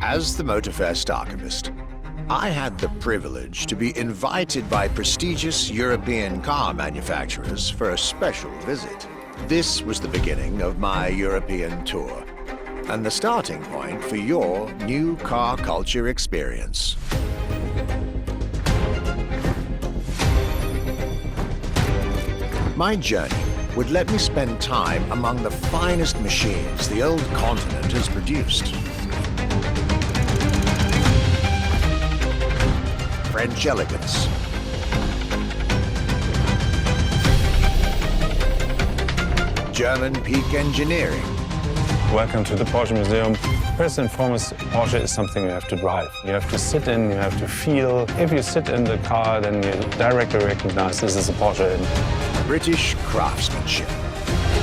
As the Motorfest archivist, I had the privilege to be invited by prestigious European car manufacturers for a special visit. This was the beginning of my European tour, and the starting point for your new car culture experience. My journey would let me spend time among the finest machines the old continent has produced. French Elegance, German peak engineering. Welcome to the Porsche Museum. First and foremost, Porsche is something you have to drive. You have to sit in, you have to feel. If you sit in the car, then you directly recognize this is a Porsche. British craftsmanship.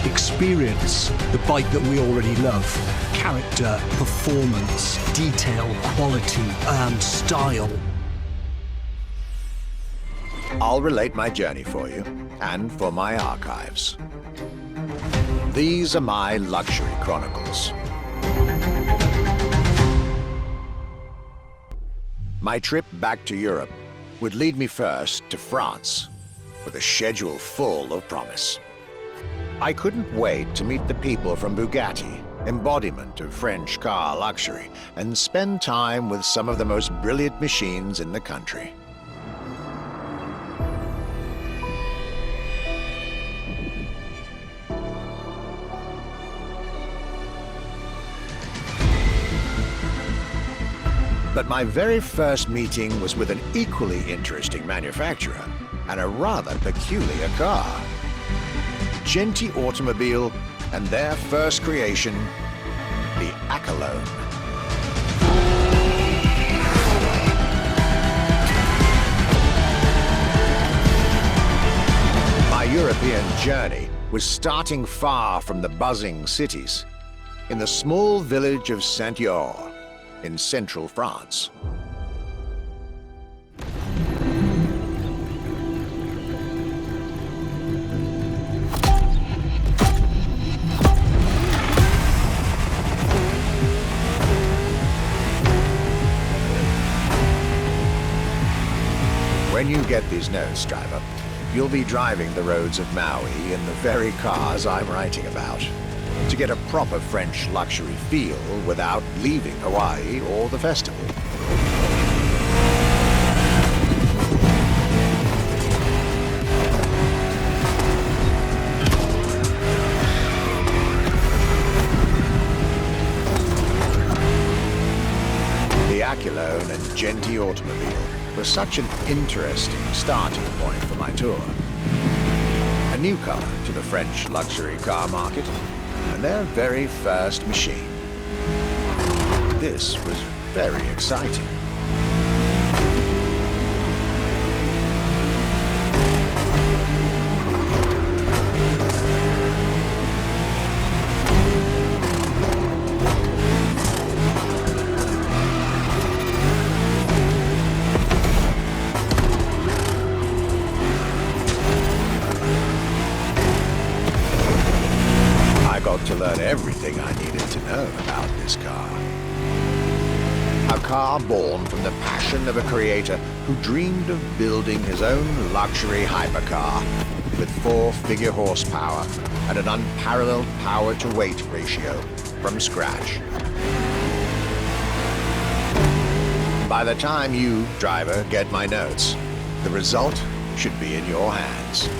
Experience the bike that we already love. Character, performance, detail, quality, and style. I'll relate my journey for you, and for my archives. These are my luxury chronicles. My trip back to Europe would lead me first to France, with a schedule full of promise. I couldn't wait to meet the people from Bugatti, embodiment of French car luxury, and spend time with some of the most brilliant machines in the country. But my very first meeting was with an equally interesting manufacturer and a rather peculiar car. Genti Automobile and their first creation, the Accolone. My European journey was starting far from the buzzing cities, in the small village of Saint-Yor, in central France. When you get these notes, driver, you'll be driving the roads of Maui in the very cars I'm writing about, to get a proper French luxury feel without leaving Hawaii or the festival. The Accolone and Genti Automobile was such an interesting starting point for my tour. A newcomer to the French luxury car market, and their very first machine. This was very exciting. To learn everything I needed to know about this car. A car born from the passion of a creator who dreamed of building his own luxury hypercar with 4-figure horsepower and an unparalleled power-to-weight ratio from scratch. By the time you, driver, get my notes, the result should be in your hands.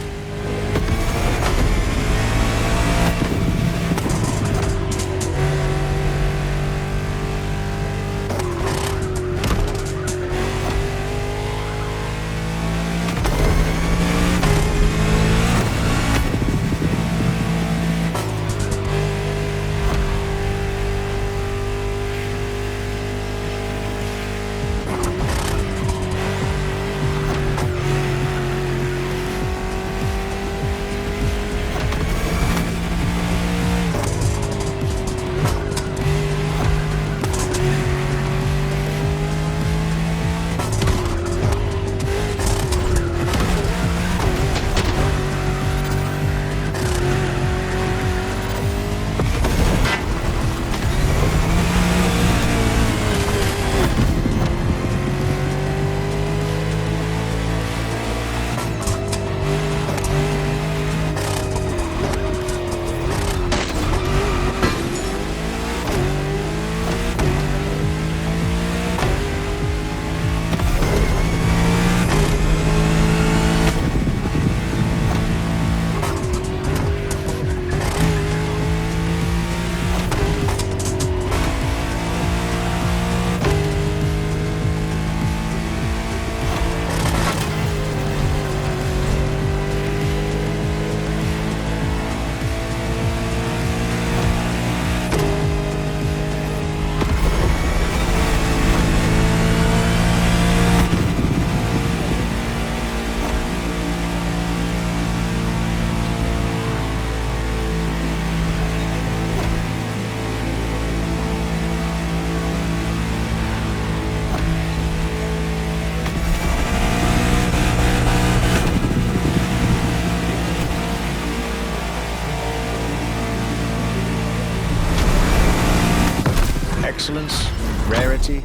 opulence, rarity,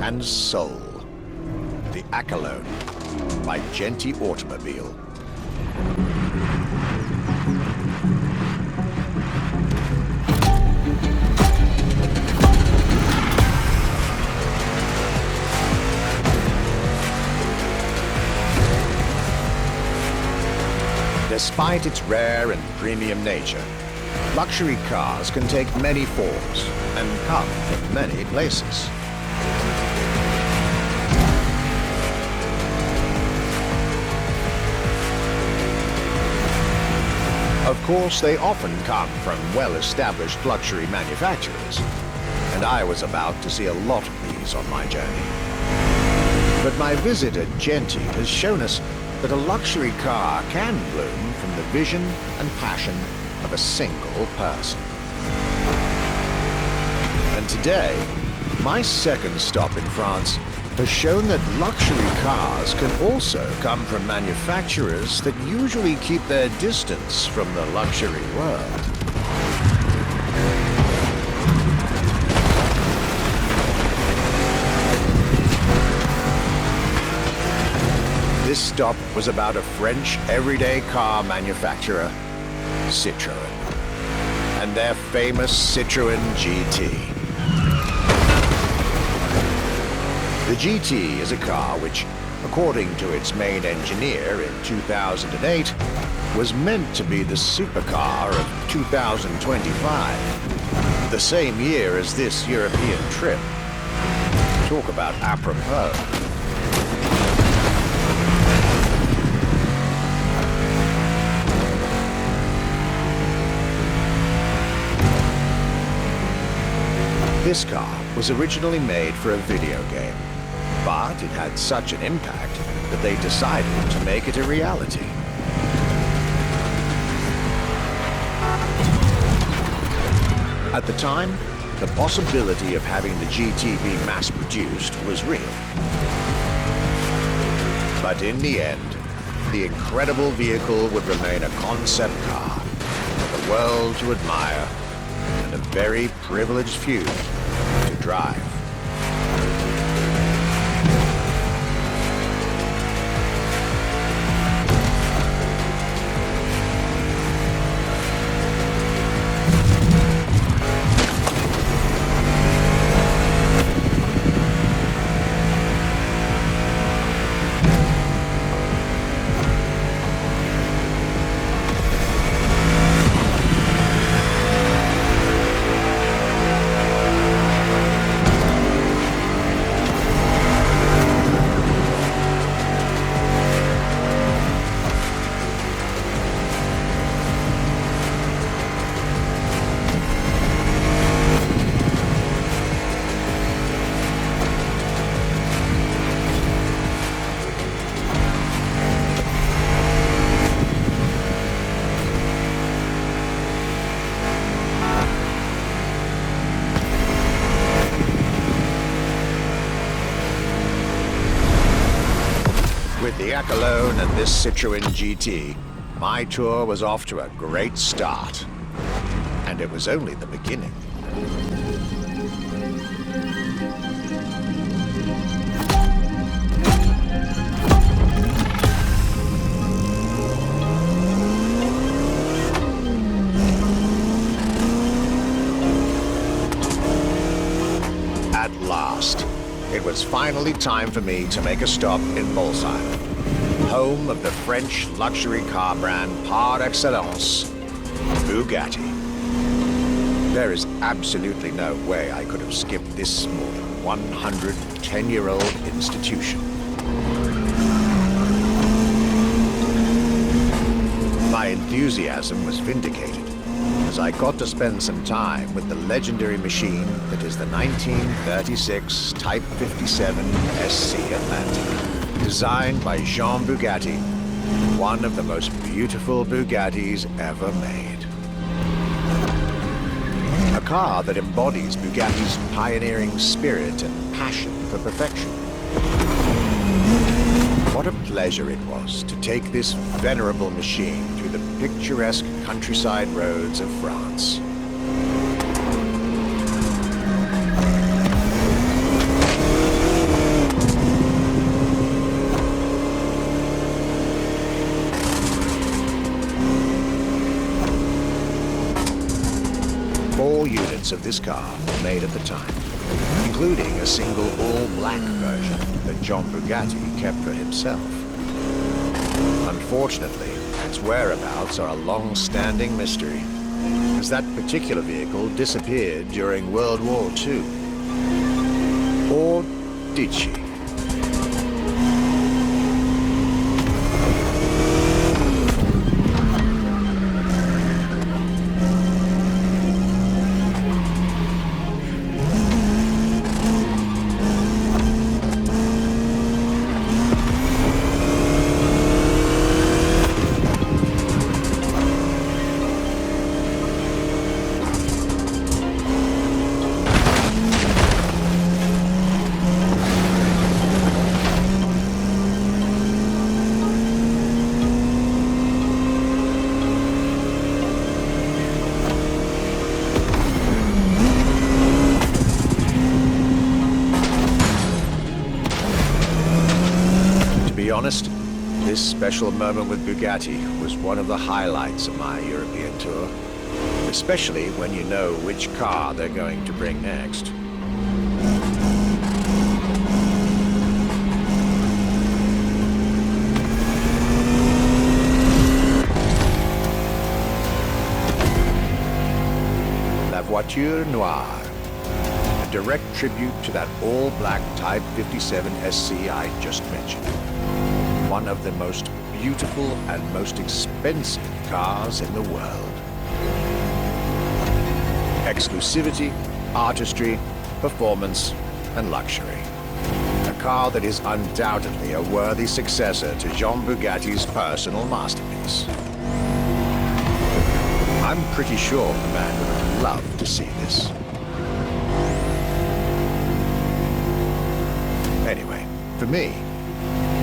and soul. The Accolone by Genti Automobile. Despite its rare and premium nature, luxury cars can take many forms and come from many places. Of course, they often come from well-established luxury manufacturers, and I was about to see a lot of these on my journey. But my visit at Genti has shown us that a luxury car can bloom from the vision and passion of a single person. And today, my second stop in France has shown that luxury cars can also come from manufacturers that usually keep their distance from the luxury world. This stop was about a French everyday car manufacturer, Citroën, and their famous Citroën GT. The GT is a car which, according to its main engineer in 2008, was meant to be the supercar of 2025, the same year as this European trip. Talk about apropos. This car was originally made for a video game, but it had such an impact that they decided to make it a reality. At the time, the possibility of having the GT be mass-produced was real. But in the end, the incredible vehicle would remain a concept car for the world to admire and a very privileged few to drive. With the Accolone and this Citroën GT, my tour was off to a great start. And it was only the beginning. At last, it was finally time for me to make a stop in Molsheim, home of the French luxury car brand par excellence, Bugatti. There is absolutely no way I could have skipped this more than 110-year-old institution. My enthusiasm was vindicated as I got to spend some time with the legendary machine that is the 1936 Type 57 SC Atlantic, designed by Jean Bugatti, one of the most beautiful Bugattis ever made. A car that embodies Bugatti's pioneering spirit and passion for perfection. What a pleasure it was to take this venerable machine through the picturesque countryside roads of France. car made at the time, including a single all-black version that John Bugatti kept for himself. Unfortunately, its whereabouts are a long-standing mystery, as that particular vehicle disappeared during World War II. Or did she? Honest, this special moment with Bugatti was one of the highlights of my European tour, especially when you know which car they're going to bring next. La Voiture Noire, a direct tribute to that all-black Type 57 SC I just mentioned. One of the most beautiful and most expensive cars in the world. Exclusivity, artistry, performance, and luxury. A car that is undoubtedly a worthy successor to Jean Bugatti's personal masterpiece. I'm pretty sure the man would love to see this. Anyway, for me,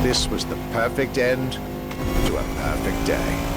this was the perfect end to a perfect day.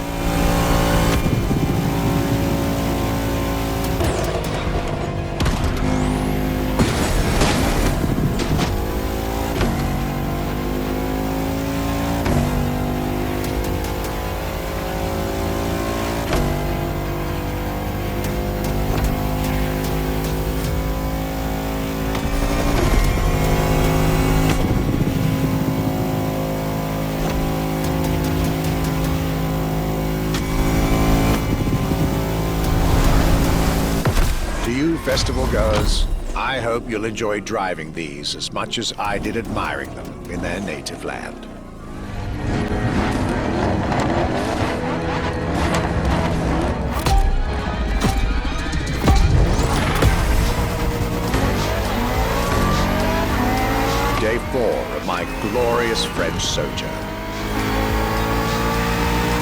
Festival goers, I hope you'll enjoy driving these as much as I did admiring them in their native land. Day 4 of my glorious French sojourn.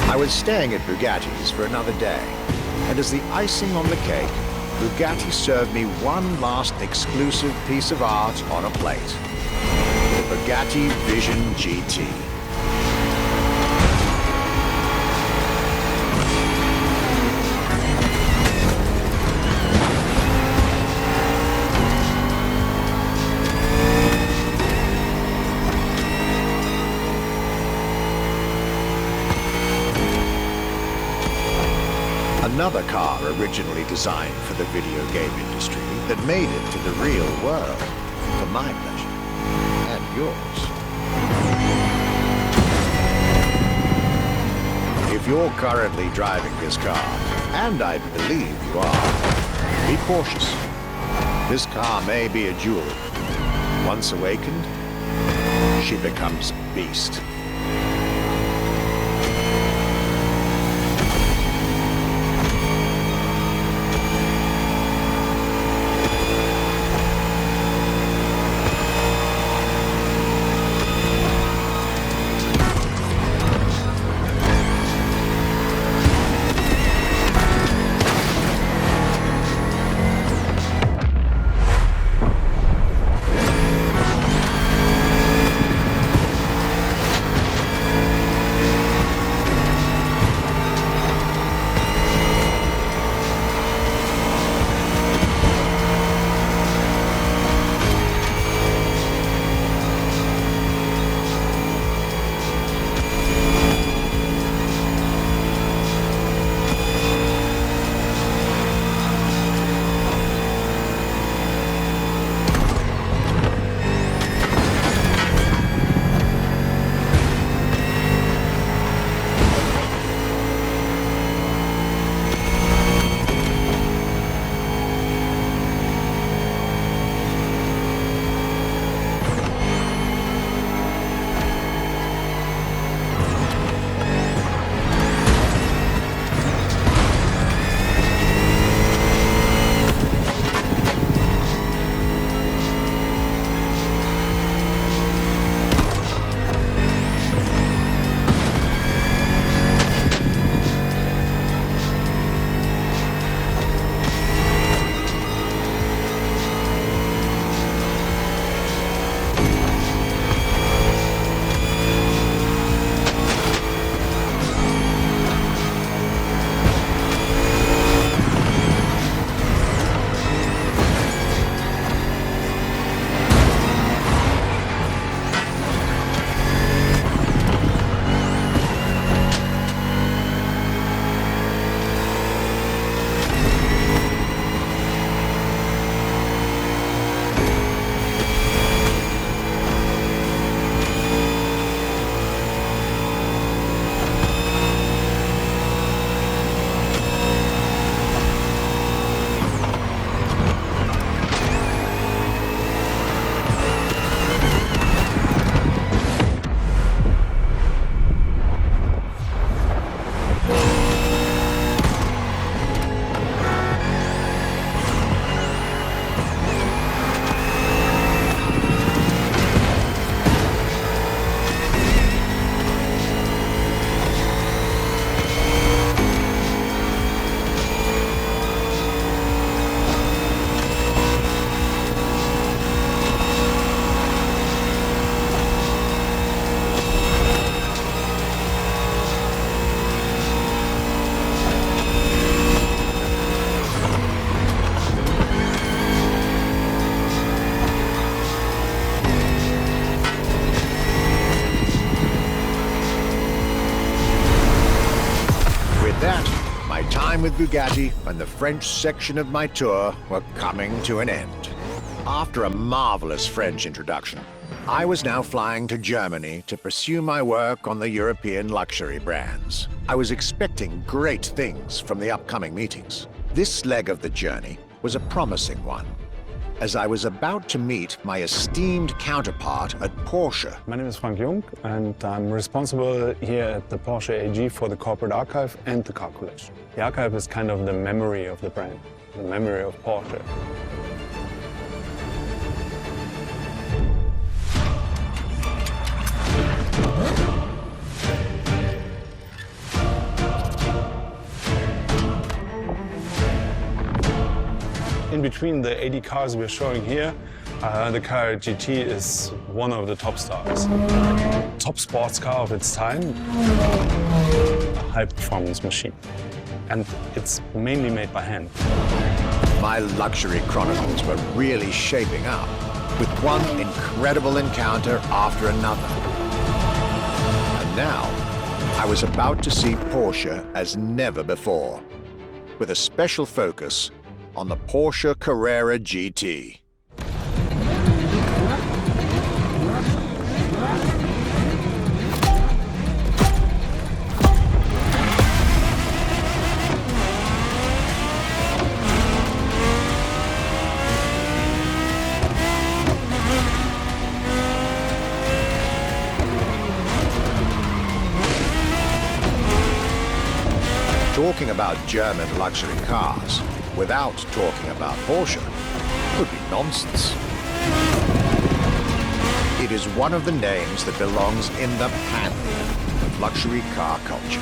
I was staying at Bugatti's for another day, and as the icing on the cake, Bugatti served me one last exclusive piece of art on a plate. The Bugatti Vision GT. Another car originally designed for the video game industry that made it to the real world, for my pleasure, and yours. If you're currently driving this car, and I believe you are, be cautious. This car may be a jewel. Once awakened, she becomes a beast. with Bugatti and the French section of my tour were coming to an end. After a marvelous French introduction, I was now flying to Germany to pursue my work on the European luxury brands. I was expecting great things from the upcoming meetings. This leg of the journey was a promising one, as I was about to meet my esteemed counterpart at Porsche. My name is Frank Jung, and I'm responsible here at the Porsche AG for the corporate archive and the car collection. The archive is kind of the memory of the brand, the memory of Porsche. In between the 80 cars we're showing here, the Carrera GT is one of the top stars. Top sports car of its time, a high-performance machine. And it's mainly made by hand. My luxury chronicles were really shaping up, with one incredible encounter after another. And now, I was about to see Porsche as never before, with a special focus on the Porsche Carrera GT. Talking about German luxury cars without talking about Porsche would be nonsense. It is one of the names that belongs in the pantheon of luxury car culture.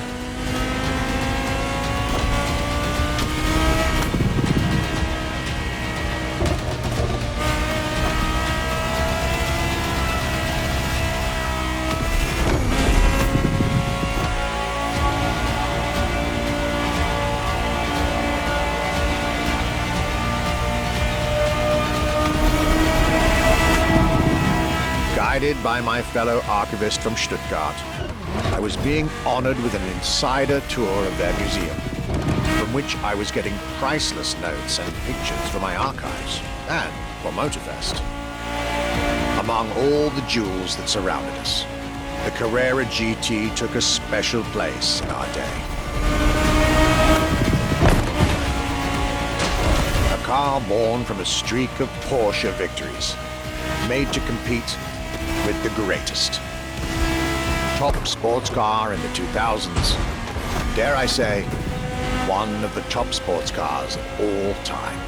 Guided by my fellow archivist from Stuttgart, I was being honored with an insider tour of their museum, from which I was getting priceless notes and pictures for my archives and for Motorfest. Among all the jewels that surrounded us, the Carrera GT took a special place in our day. A car born from a streak of Porsche victories, made to compete with the greatest. Top sports car in the 2000s. Dare I say, one of the top sports cars of all time.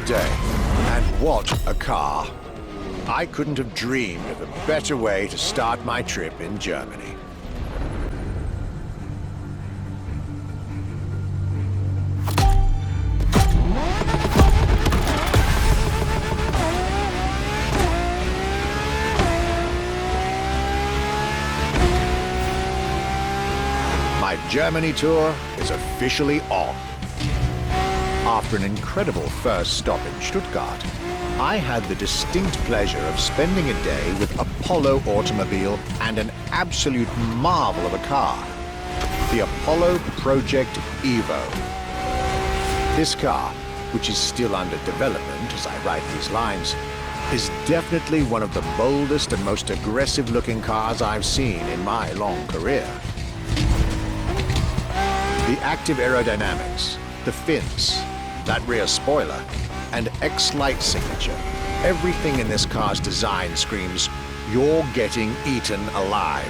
day. And what a car! I couldn't have dreamed of a better way to start my trip in Germany. My Germany tour is officially on. After an incredible first stop in Stuttgart, I had the distinct pleasure of spending a day with Apollo Automobile and an absolute marvel of a car, the Apollo Project Evo. This car, which is still under development as I write these lines, is definitely one of the boldest and most aggressive-looking cars I've seen in my long career. The active aerodynamics, the fins, that rear spoiler, and X-Light signature, everything in this car's design screams, you're getting eaten alive.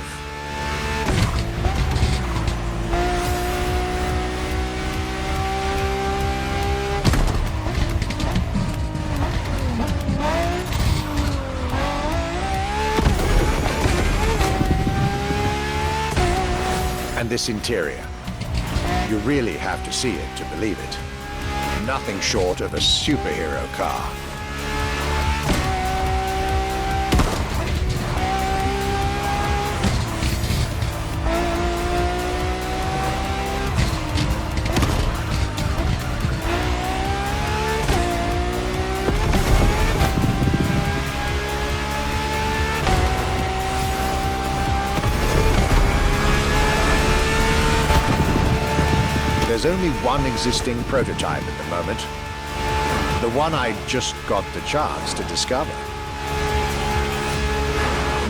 And this interior, you really have to see it to believe it. Nothing short of a superhero car. There's only one existing prototype at the moment. The one I just got the chance to discover.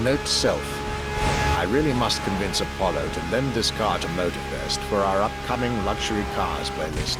Note self. I really must convince Apollo to lend this car to Motorfest for our upcoming luxury cars playlist.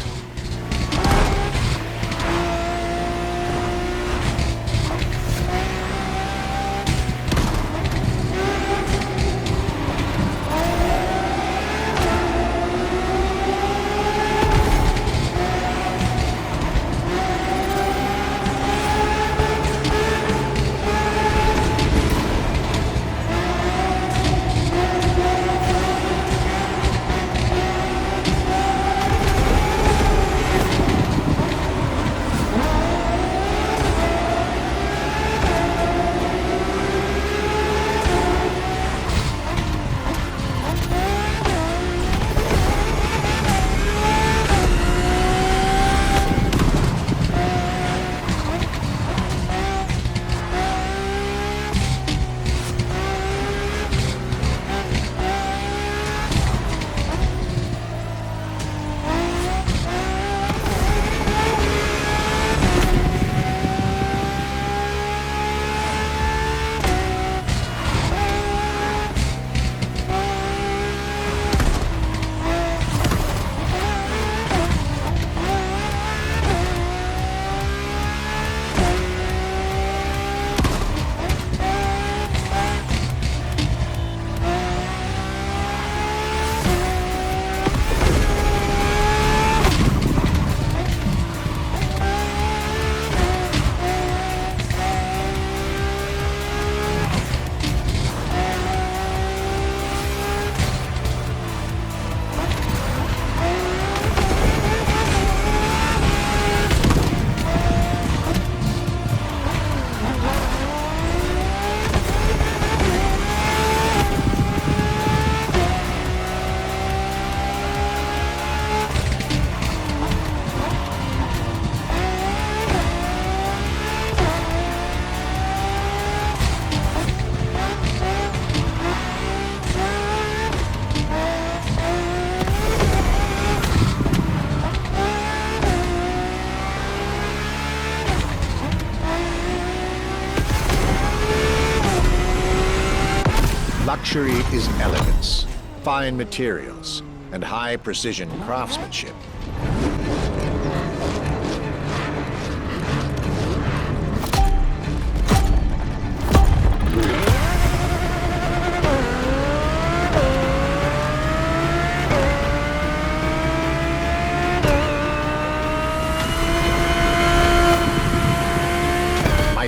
Luxury is elegance, fine materials, and high-precision craftsmanship.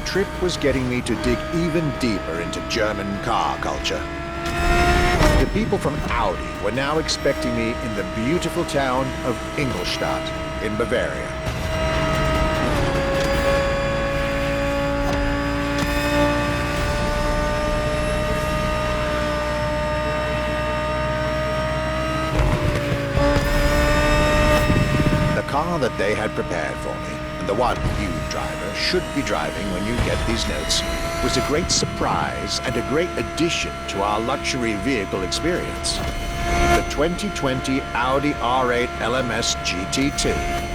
my trip was getting me to dig even deeper into German car culture. The people from Audi were now expecting me in the beautiful town of Ingolstadt in Bavaria. The car that they had prepared for me, and the one you, driver, should be driving when you get these notes, was a great surprise and a great addition to our luxury vehicle experience. The 2020 Audi R8 LMS GT2.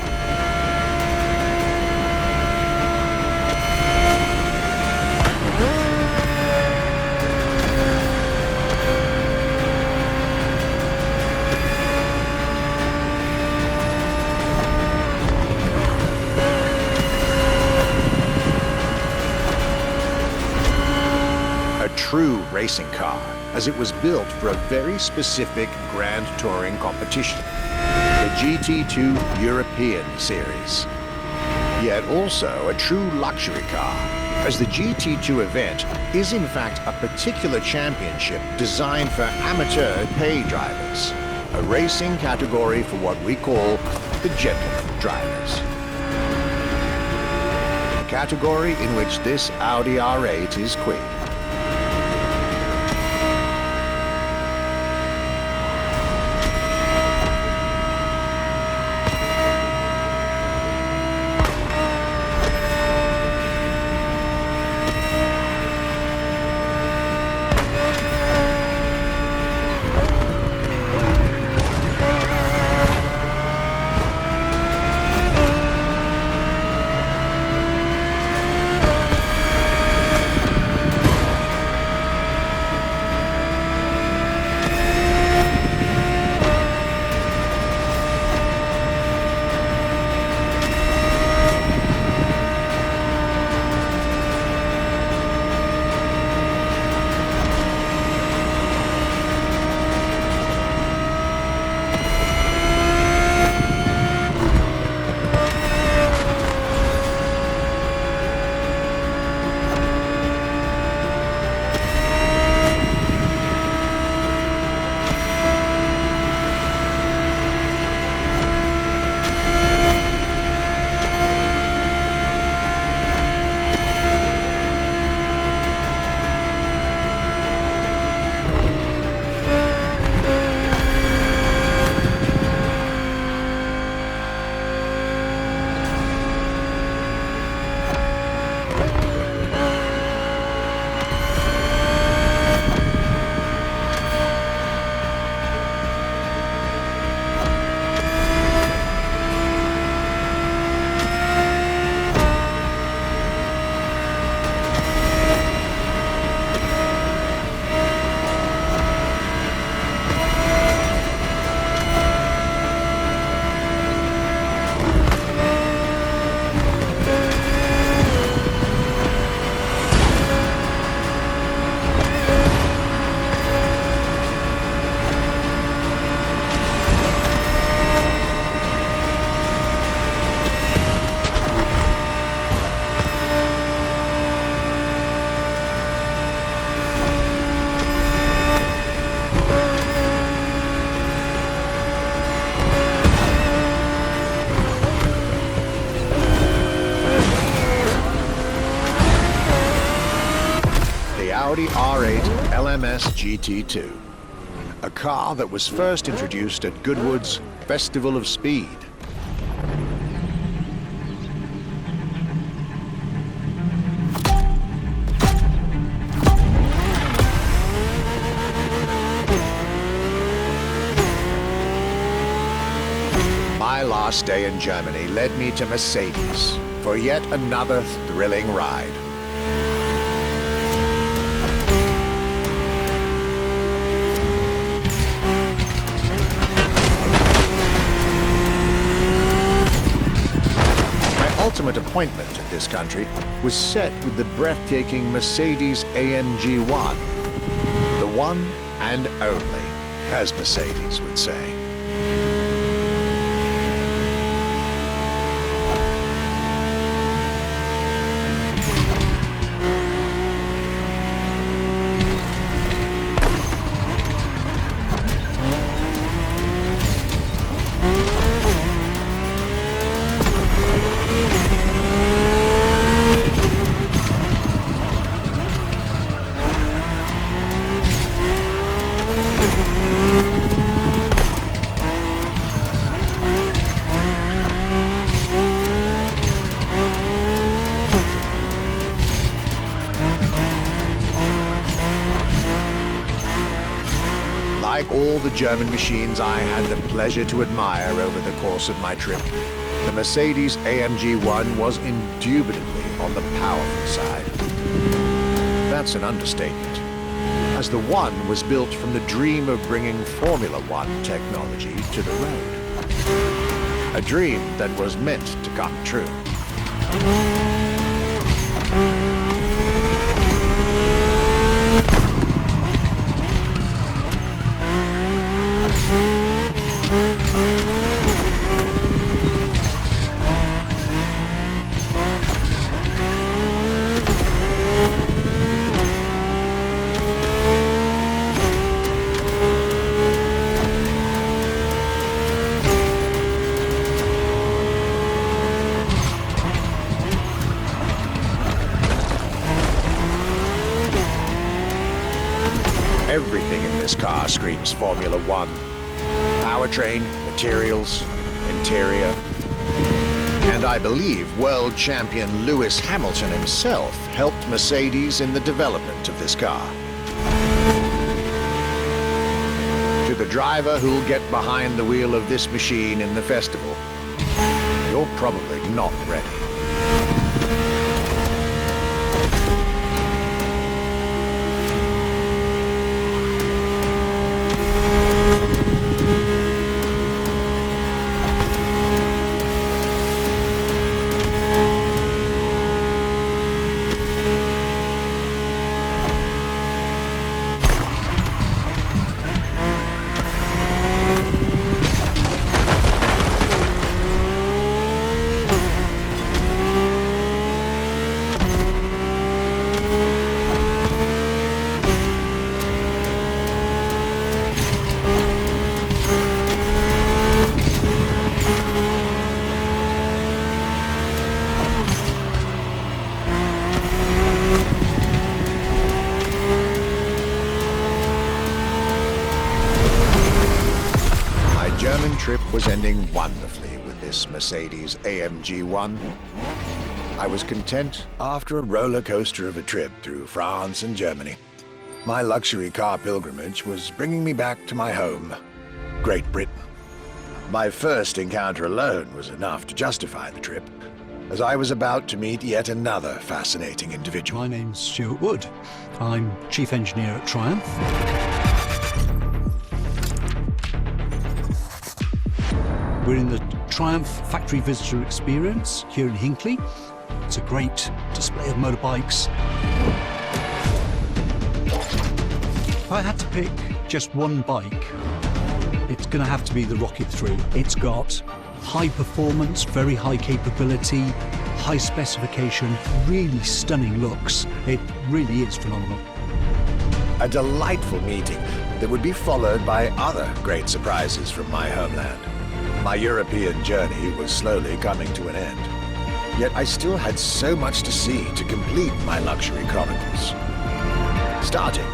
True racing car, as it was built for a very specific Grand Touring competition, the GT2 European Series. Yet also a true luxury car, as the GT2 event is in fact a particular championship designed for amateur pay drivers, a racing category for what we call the gentleman drivers. A category in which this Audi R8 is queen. Audi R8 LMS GT2, a car that was first introduced at Goodwood's Festival of Speed. My last day in Germany led me to Mercedes for yet another thrilling ride. Ultimate appointment in this country was set with the breathtaking Mercedes AMG 1. The one and only, as Mercedes would say. all the German machines I had the pleasure to admire over the course of my trip, the Mercedes-AMG 1 was indubitably on the powerful side. That's an understatement, as the One was built from the dream of bringing Formula One technology to the road. A dream that was meant to come true. Everything in this car screams Formula One. Powertrain, materials, interior. And I believe world champion Lewis Hamilton himself helped Mercedes in the development of this car. To the driver who'll get behind the wheel of this machine in the festival, you're probably not ready. Trip was ending wonderfully with this Mercedes AMG 1. I was content after a roller coaster of a trip through France and Germany. My luxury car pilgrimage was bringing me back to my home, Great Britain. My first encounter alone was enough to justify the trip, as I was about to meet yet another fascinating individual. My name's Stuart Wood. I'm Chief Engineer at Triumph. We're in the Triumph Factory Visitor Experience here in Hinckley. It's a great display of motorbikes. If I had to pick just one bike, it's going to have to be the Rocket 3. It's got high performance, very high capability, high specification, really stunning looks. It really is phenomenal. A delightful meeting that would be followed by other great surprises from my homeland. My European journey was slowly coming to an end. Yet I still had so much to see to complete my luxury chronicles. Starting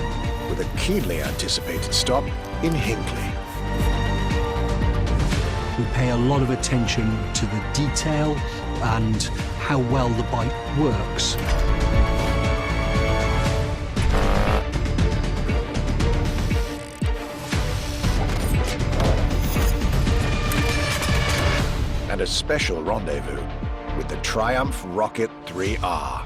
with a keenly anticipated stop in Hinckley. We pay a lot of attention to the detail and how well the bike works. And a special rendezvous with the Triumph Rocket 3R.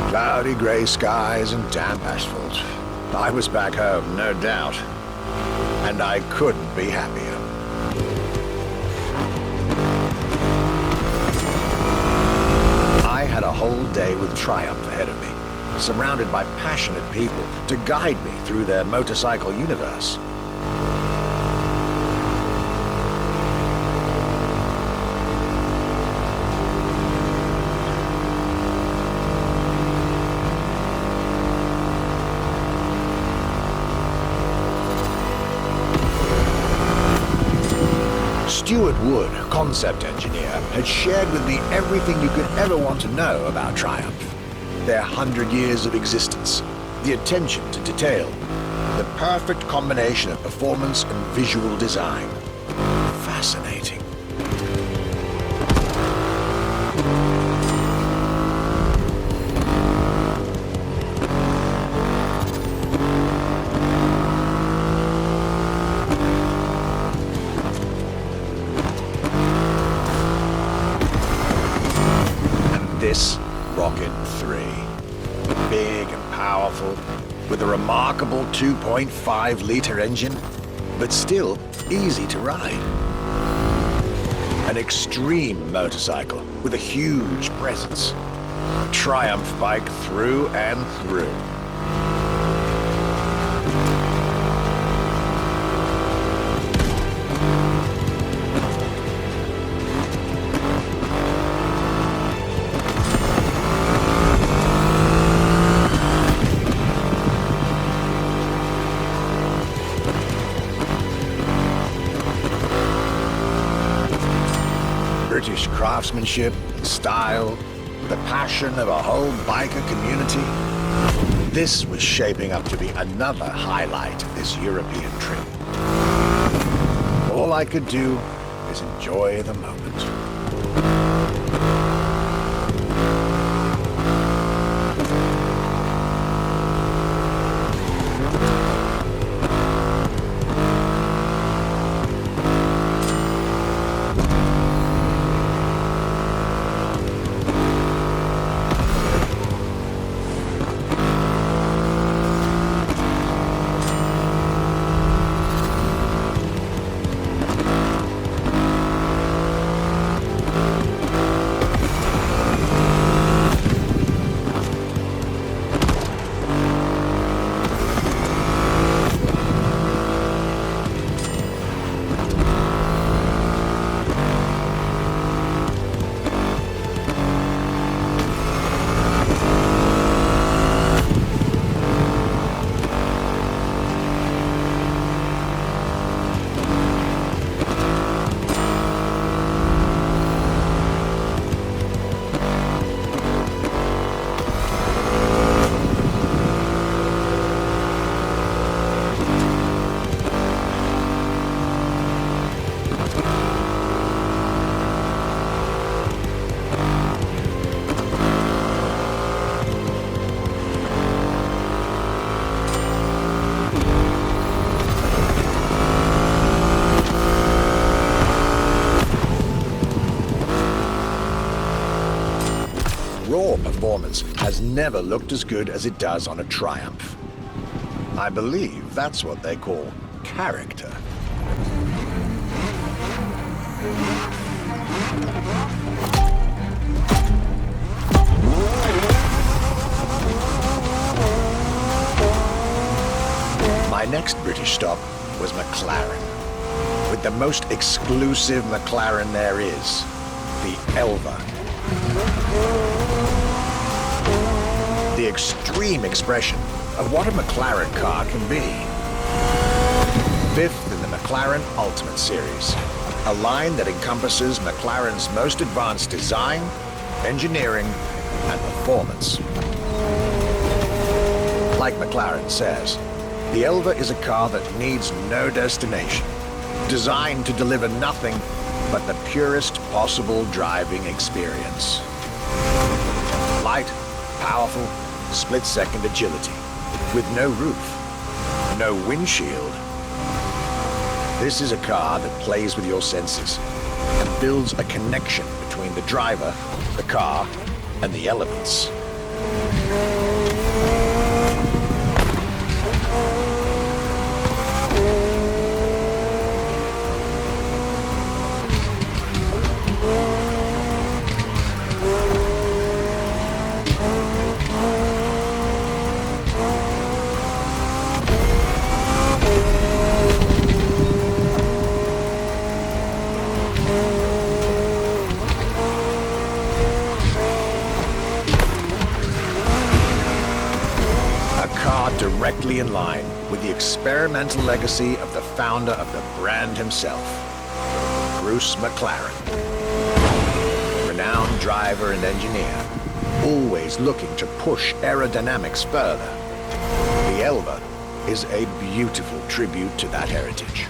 Cloudy grey skies and damp asphalt. I was back home, no doubt. And I couldn't be happier. I had a whole day with Triumph ahead of me, surrounded by passionate people to guide me through their motorcycle universe. Stuart Wood, concept engineer, had shared with me everything you could ever want to know about Triumph. Their 100 years of existence, the attention to detail, The perfect combination of performance and visual design. Fascinating. And this Rocket 3. Big and powerful, with a remarkable 2.5-liter engine, but still easy to ride. An extreme motorcycle with a huge presence. A Triumph bike through and through. British craftsmanship and style, the passion of a whole biker community. This was shaping up to be another highlight of this European trip. All I could do is enjoy the moment. Raw performance has never looked as good as it does on a Triumph. I believe that's what they call character. My next British stop was McLaren, with the most exclusive McLaren there is, the Elva. The extreme expression of what a McLaren car can be. Fifth in the McLaren Ultimate Series, a line that encompasses McLaren's most advanced design, engineering, and performance. Like McLaren says, the Elva is a car that needs no destination, designed to deliver nothing but the purest possible driving experience. Light, powerful, split-second agility, with no roof, no windshield. This is a car that plays with your senses and builds a connection between the driver, the car, and the elements. Directly in line with the experimental legacy of the founder of the brand himself, Bruce McLaren. Renowned driver and engineer, always looking to push aerodynamics further. The Elva is a beautiful tribute to that heritage.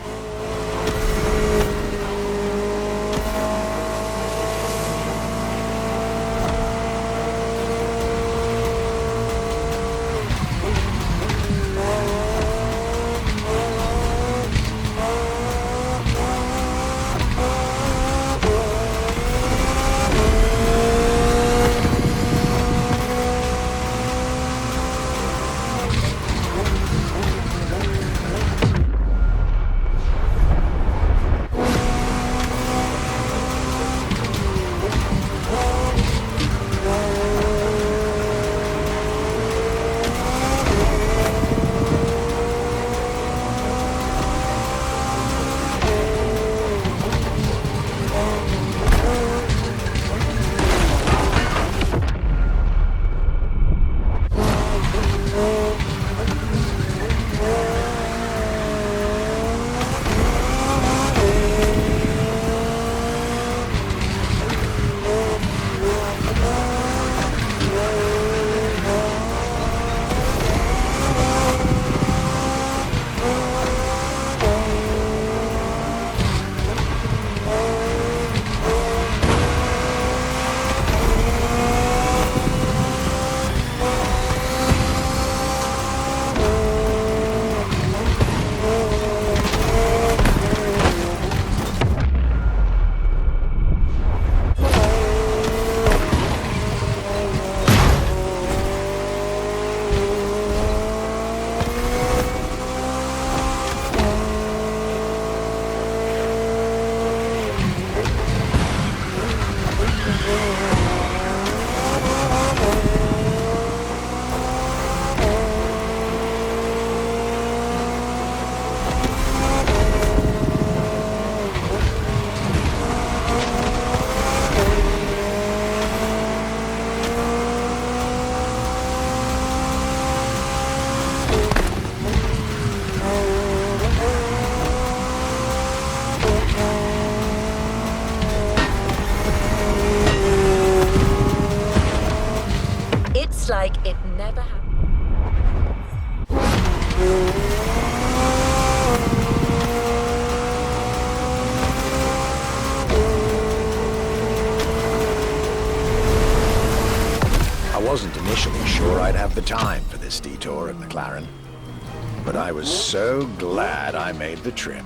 Like it never happened. I wasn't initially sure I'd have the time for this detour at McLaren, but I was so glad I made the trip.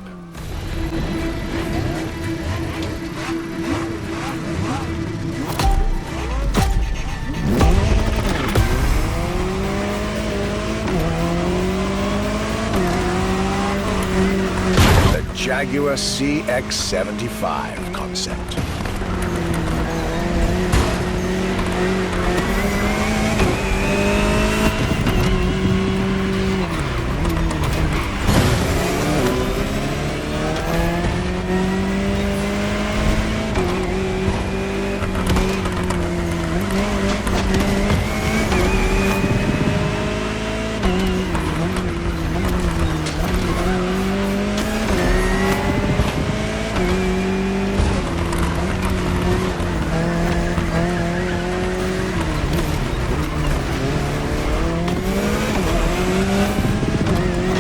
Jaguar CX-75 concept.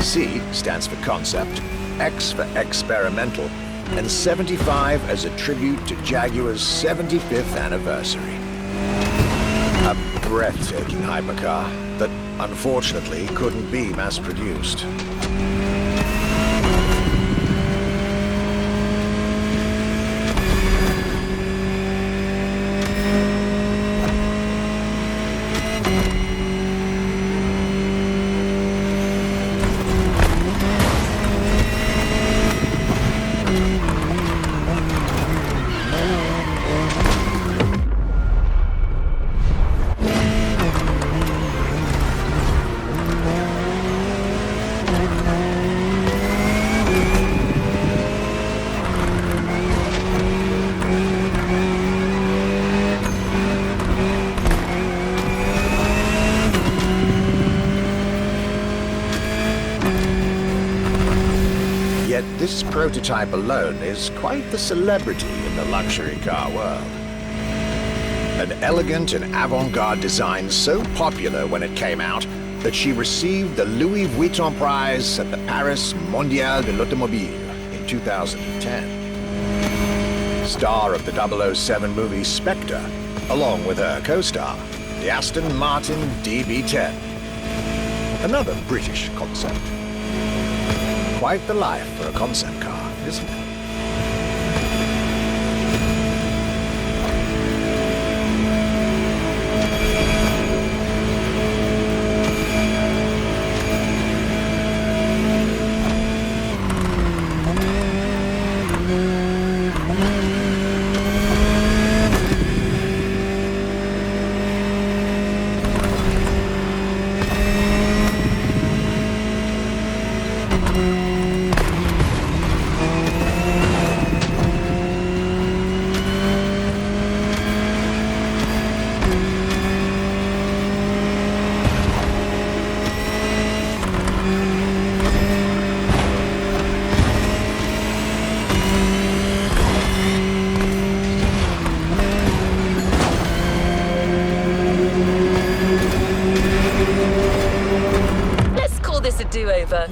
C stands for concept, X for experimental, and 75 as a tribute to Jaguar's 75th anniversary. A breathtaking hypercar that unfortunately couldn't be mass-produced. Yet this prototype alone is quite the celebrity in the luxury car world. An elegant and avant-garde design so popular when it came out that she received the Louis Vuitton Prize at the Paris Mondial de l'Automobile in 2010. Star of the 007 movie Spectre, along with her co-star, the Aston Martin DB10. Another British concept. Quite the life for a concept car, isn't it? This a do-over.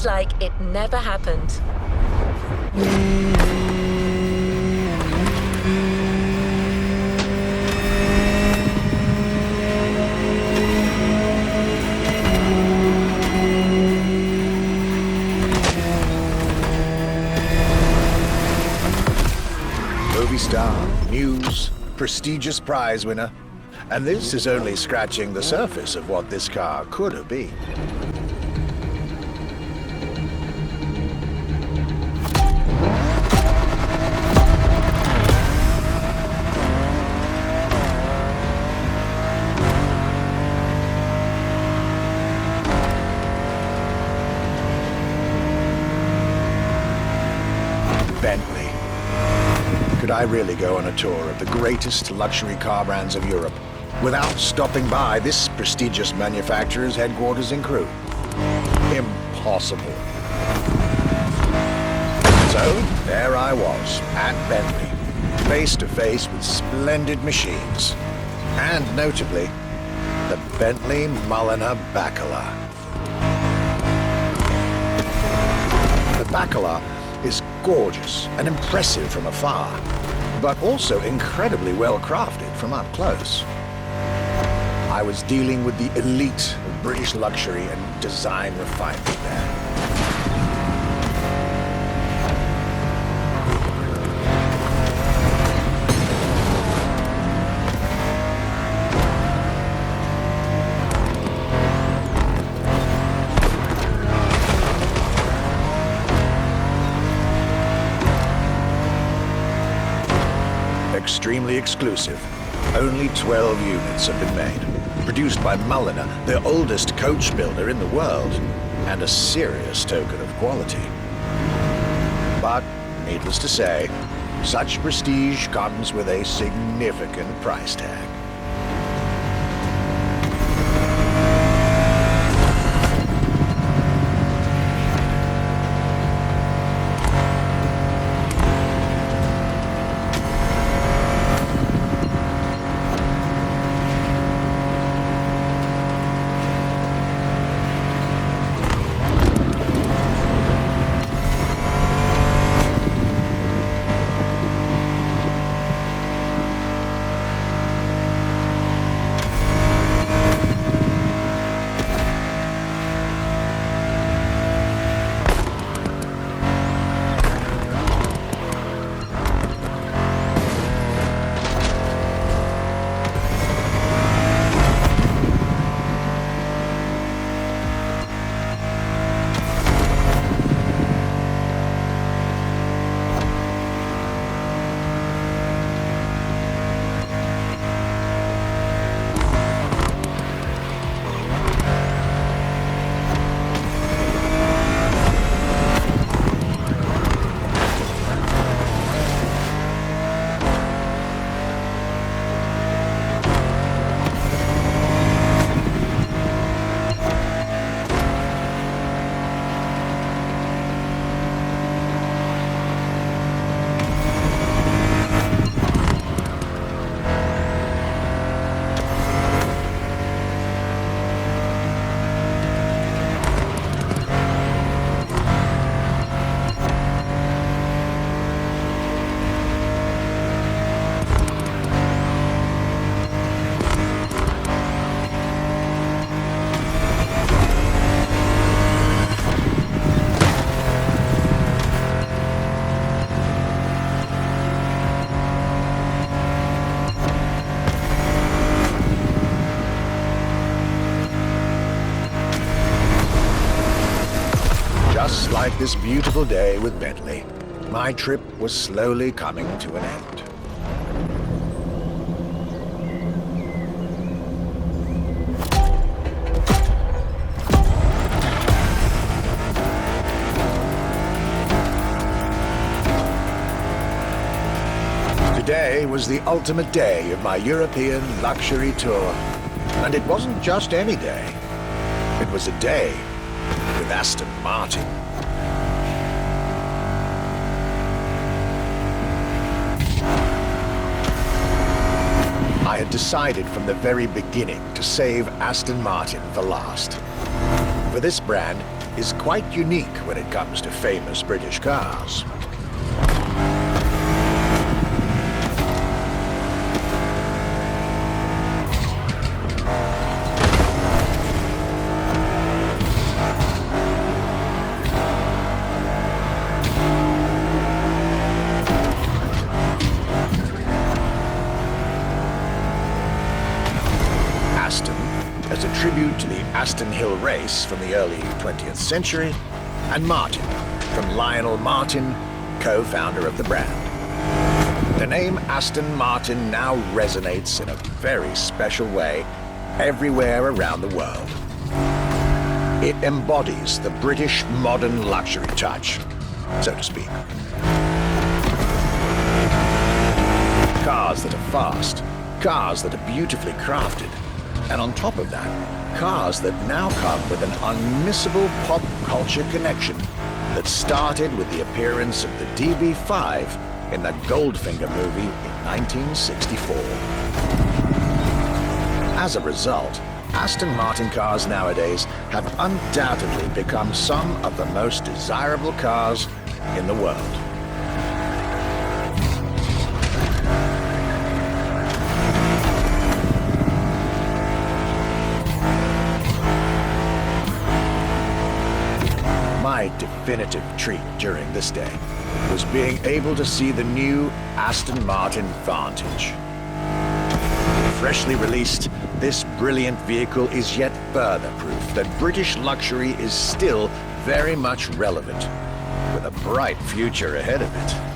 Like it never happened. Movie star, news, prestigious prize winner. And this is only scratching the surface of what this car could have been. Bentley. Could I really go on a tour of the greatest luxury car brands of Europe without stopping by this prestigious manufacturer's headquarters in Crewe? Impossible. So, there I was, at Bentley, face to face with splendid machines, and notably, the Bentley Mulliner Bacala. The Bacala is gorgeous and impressive from afar, but also incredibly well crafted from up close. I was dealing with the elite of British luxury and design refinement there. Extremely exclusive. Only 12 units have been made. Produced by Mulliner, the oldest coach builder in the world, and a serious token of quality. But, needless to say, such prestige comes with a significant price tag. Just like this beautiful day with Bentley, my trip was slowly coming to an end. Today was the ultimate day of my European luxury tour. And it wasn't just any day. It was a day with Aston Martin. I had decided from the very beginning to save Aston Martin for last. For this brand is quite unique when it comes to famous British cars. Aston, as a tribute to the Aston Hill race from the early 20th century, and Martin, from Lionel Martin, co-founder of the brand. The name Aston Martin now resonates in a very special way everywhere around the world. It embodies the British modern luxury touch, so to speak. Cars that are fast, cars that are beautifully crafted, and on top of that, cars that now come with an unmissable pop culture connection that started with the appearance of the DB5 in the Goldfinger movie in 1964. As a result, Aston Martin cars nowadays have undoubtedly become some of the most desirable cars in the world. My definitive treat during this day was being able to see the new Aston Martin Vantage. Freshly released, this brilliant vehicle is yet further proof that British luxury is still very much relevant, with a bright future ahead of it.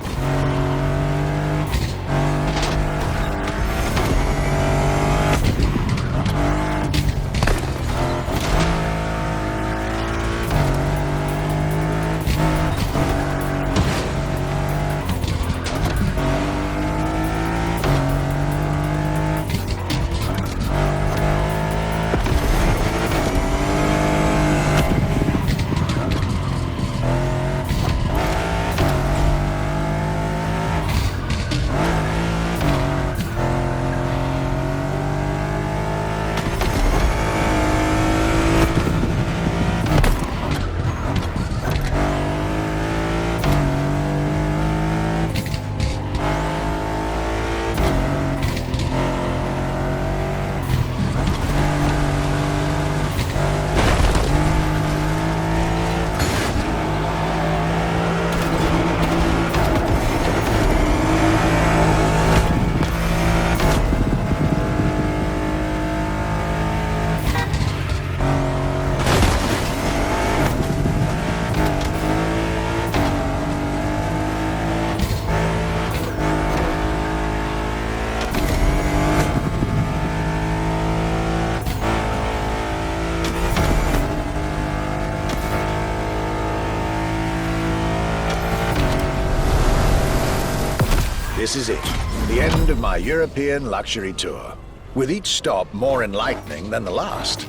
This is it, the end of my European luxury tour, with each stop more enlightening than the last.